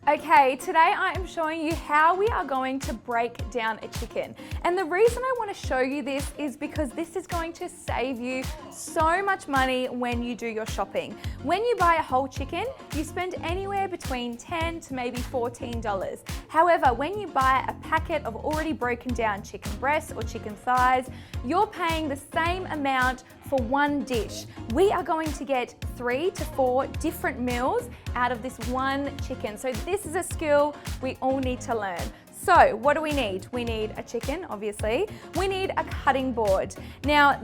Okay, today I am showing you how we are going to break down a chicken. And the reason I want to show you this is because this is going to save you so much money when you do your shopping. When you buy a whole chicken, you spend anywhere between $10 to maybe $14. However, when you buy a packet of already broken down chicken breasts or chicken thighs, you're paying the same amount for one dish. We are going to get 3 to 4 different meals out of this one chicken. So this is a skill we all need to learn. So what do we need? We need a chicken, obviously. We need a cutting board. Now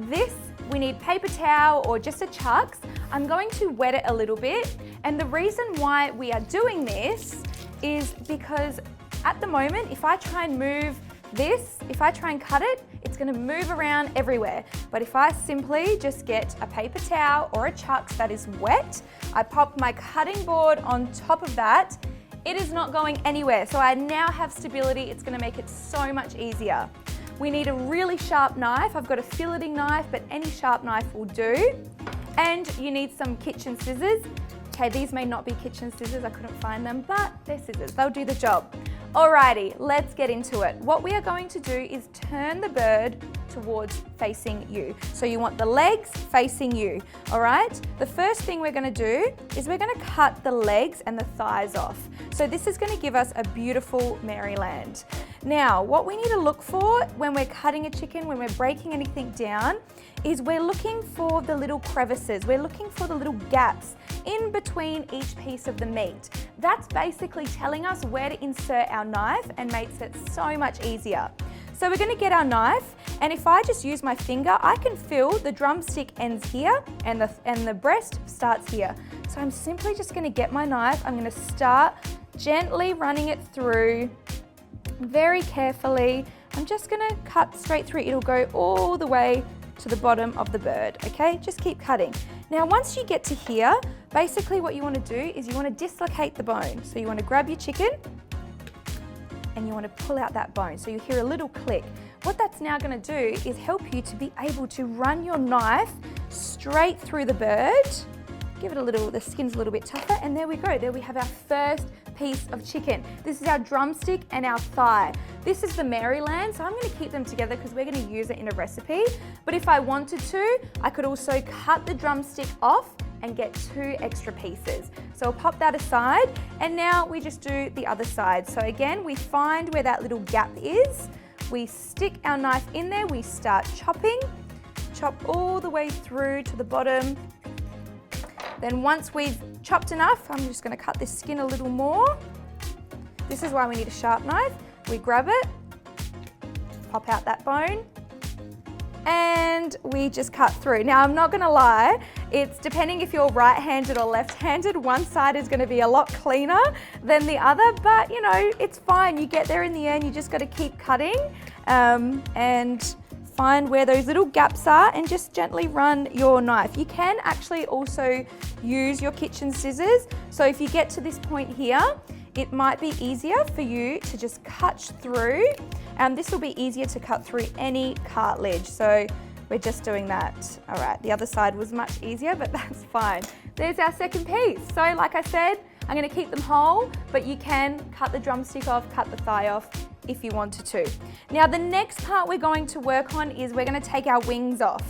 we need paper towel or just a chucks. I'm going to wet it a little bit. And the reason why we are doing this is because at the moment, if I try and move this, if I try and cut it, it's gonna move around everywhere. But if I simply just get a paper towel or a chucks that is wet, I pop my cutting board on top of that, it is not going anywhere. So I now have stability. It's gonna make it so much easier. We need a really sharp knife. I've got a filleting knife, but any sharp knife will do. And you need some kitchen scissors. Okay, these may not be kitchen scissors, I couldn't find them, but they're scissors, they'll do the job. Alrighty, let's get into it. What we are going to do is turn the bird towards facing you. So you want the legs facing you, all right? The first thing we're gonna do is we're gonna cut the legs and the thighs off. So this is gonna give us a beautiful Maryland. Now, what we need to look for when we're cutting a chicken, when we're breaking anything down, is we're looking for the little crevices. We're looking for the little gaps in between each piece of the meat. That's basically telling us where to insert our knife and makes it so much easier. So we're gonna get our knife, and if I just use my finger, I can feel the drumstick ends here and the breast starts here. So I'm simply just gonna get my knife, I'm gonna start gently running it through, very carefully. I'm just gonna cut straight through. It'll go all the way to the bottom of the bird, okay? Just keep cutting. Now, once you get to here, basically what you want to do is you want to dislocate the bone. So you want to grab your chicken and you want to pull out that bone. So you hear a little click. What that's now going to do is help you to be able to run your knife straight through the bird. Give it a little, the skin's a little bit tougher, and there we go. There we have our first piece of chicken. This is our drumstick and our thigh. This is the Maryland, so I'm gonna keep them together because we're gonna use it in a recipe. But if I wanted to, I could also cut the drumstick off and get 2 extra pieces. So I'll pop that aside, and now we just do the other side. So again, we find where that little gap is, we stick our knife in there, we start chopping, chop all the way through to the bottom. Then once we've chopped enough, I'm just gonna cut this skin a little more. This is why we need a sharp knife. We grab it, pop out that bone, and we just cut through. Now, I'm not gonna lie, it's depending if you're right-handed or left-handed, one side is gonna be a lot cleaner than the other, but you know, it's fine. You get there in the end, you just gotta keep cutting and find where those little gaps are and just gently run your knife. You can actually also use your kitchen scissors. So if you get to this point here, it might be easier for you to just cut through, and this will be easier to cut through any cartilage. So we're just doing that. All right, the other side was much easier, but that's fine. There's our second piece. So like I said, I'm gonna keep them whole, but you can cut the drumstick off, cut the thigh off if you wanted to. Now the next part we're going to work on is we're gonna take our wings off.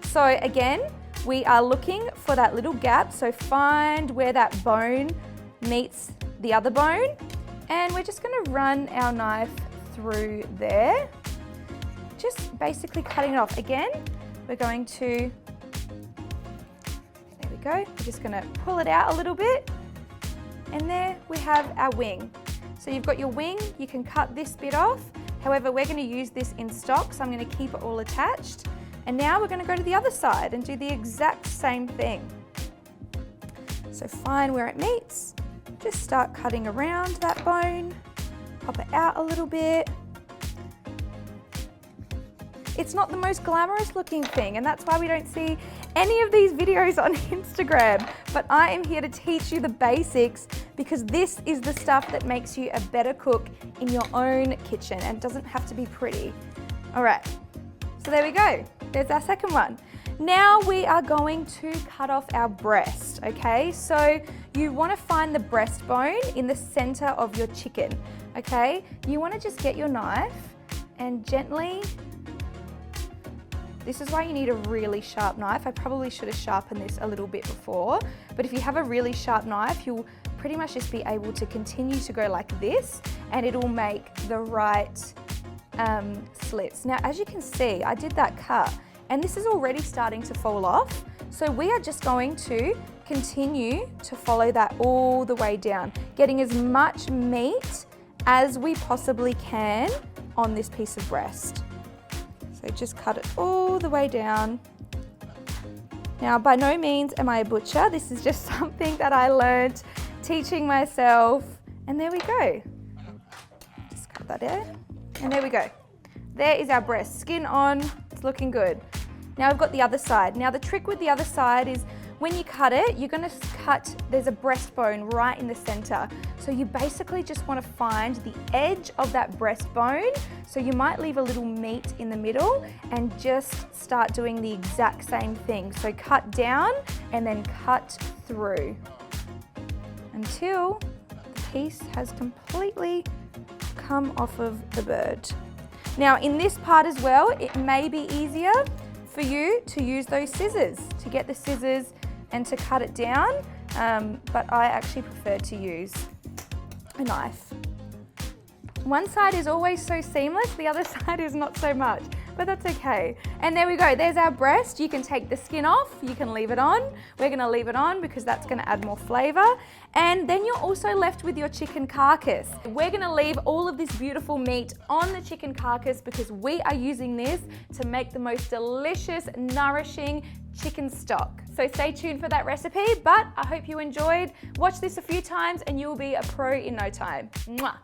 So again, we are looking for that little gap, so find where that bone meets the other bone, and we're just gonna run our knife through there, just basically cutting it off. Again, we're going to, there we go, we're just gonna pull it out a little bit, and there we have our wing. So you've got your wing, you can cut this bit off. However, we're gonna use this in stock, so I'm gonna keep it all attached. And now we're gonna go to the other side and do the exact same thing. So find where it meets, just start cutting around that bone, pop it out a little bit. It's not the most glamorous looking thing, and that's why we don't see any of these videos on Instagram, but I am here to teach you the basics because this is the stuff that makes you a better cook in your own kitchen, and it doesn't have to be pretty. All right, so there we go. There's our second one. Now we are going to cut off our breast, okay? So you want to find the breastbone in the center of your chicken, okay? You want to just get your knife and gently, this is why you need a really sharp knife. I probably should have sharpened this a little bit before, but if you have a really sharp knife, you'll pretty much just be able to continue to go like this, and it'll make the right slits. Now, as you can see, I did that cut, and this is already starting to fall off. So we are just going to continue to follow that all the way down, getting as much meat as we possibly can on this piece of breast. So just cut it all the way down. Now, by no means am I a butcher. This is just something that I learned teaching myself. And there we go. Just cut that in. And there we go. There is our breast. Skin on, it's looking good. Now I've got the other side. Now the trick with the other side is when you cut it, you're gonna cut, there's a breastbone right in the center. So you basically just wanna find the edge of that breastbone. So you might leave a little meat in the middle and just start doing the exact same thing. So cut down and then cut through until the piece has completely come off of the bird. Now in this part as well, it may be easier for you to use those scissors, to get the scissors and to cut it down, but I actually prefer to use a knife. One side is always so seamless, the other side is not so much, but that's okay. And there we go, there's our breast. You can take the skin off, you can leave it on. We're gonna leave it on because that's gonna add more flavor. And then you're also left with your chicken carcass. We're gonna leave all of this beautiful meat on the chicken carcass because we are using this to make the most delicious, nourishing chicken stock. So stay tuned for that recipe, but I hope you enjoyed. Watch this a few times and you'll be a pro in no time. Mwah.